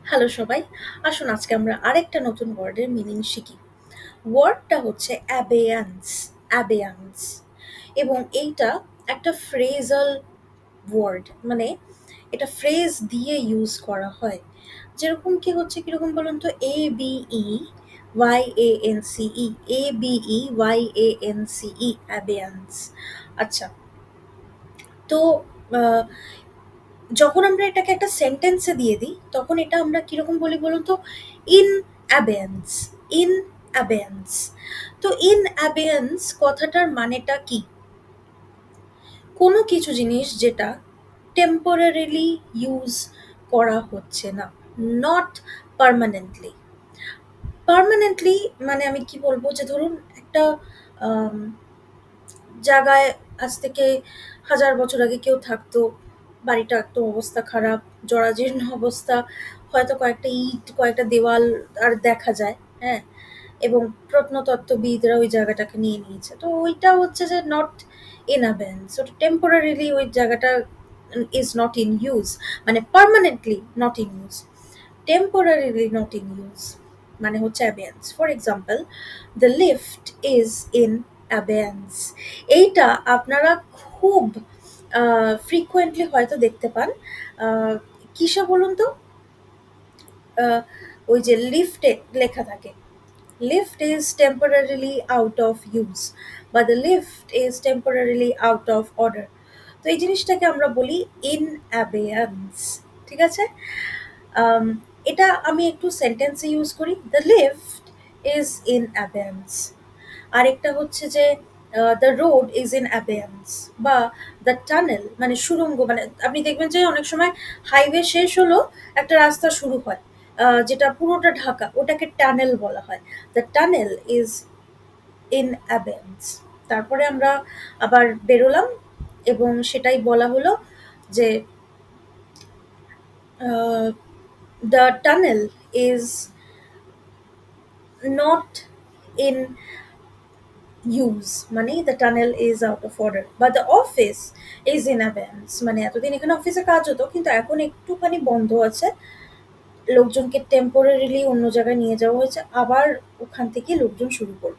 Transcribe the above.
Hello সবাই, আসুন আজকে আমরা আরেকটা নতুন ওয়ার্ডের মিনিং শিখি। ওয়ার্ডটা হচ্ছে অ্যাবেয়ান্স, অ্যাবেয়ান্স, এবং এইটা একটা ফ্রেজাল ওয়ার্ড, মানে এটা ফ্রেজ দিয়ে ইউজ করা হয়। যেরকম কি হচ্ছে, কিরকম বলুন তো, ABEYANCE, ABEYANCE, অ্যাবেয়ান্স। আচ্ছা, তো আহ, যখন আমরা এটাকে একটা সেন্টেন্সে দিয়ে দিই তখন এটা আমরা কিরকম বলি বলুন তো, ইন অ্যাবেন্স, ইন অ্যাবেন্স। তো ইন অ্যাবেন্স কথাটার মানেটা কি? কোনো কিছু জিনিস যেটা টেম্পোরারিলি ইউজ করা হচ্ছে না, নট পার্মানেন্টলি। পার্মানেন্টলি মানে আমি কি বলবো, যে ধরুন একটা আম, জায়গায় আজ থেকে 1000 বছর আগে কেউ থাকতো, বাড়িটা একদম অবস্থা খারাপ, জরাজীর্ণ অবস্থা, হয়তো কয়েকটা ইট, কয়েকটা দেওয়াল আর দেখা যায়, হ্যাঁ, এবং প্রত্নতত্ত্ববিদরা ওই জায়গাটাকে নিয়ে নিয়েছে, তো ওইটা হচ্ছে যে নট ইন অ্যাবেন্স, ওটা টেম্পোরারিলি ওই জায়গাটা ইজ নট ইন ইউজ, মানে permanently not in use. Temporarily not in use মানে হচ্ছে abeyance. For example, the lift is in abeyance. এইটা আপনারা খুব ফ্রিকুয়েন্টলি হয়তো দেখতে পান। কিসে বলুন তো, ওই যে লিফটে লেখা থাকে, lift is temporarily out of use, বা the lift is temporarily out of order। তো এই জিনিসটাকে আমরা বলি in abeyance, ঠিক আছে? আম, এটা আমি একটু সেন্টেন্সে ইউজ করি, the lift is in abeyance। আরেকটা হচ্ছে যে দ্য রোড ইজ ইন অ্যাবেয়ান্স, বা দ্য টানেল মানে সুড়ঙ্গ, মানে আপনি দেখবেন যে অনেক সময় হাইওয়ে শেষ হলো, একটা রাস্তা শুরু হয়, যেটা পুরোটা ঢাকা, ওটাকে টানেল বলা হয়। The tunnel is in abeyance. তারপরে আমরা আবার বেরোলাম এবং সেটাই বলা হলো যে the tunnel is not in use, মানে the tunnel is out of order, বা the office is in abeyance, মানে এতদিন এখানে অফিসে কাজ হতো কিন্তু এখন একটুখানি বন্ধ আছে, লোকজনকে টেম্পোরারিলি অন্য জায়গায় নিয়ে যাওয়া হয়েছে, আবার ওখান থেকে লোকজন শুরু করবে।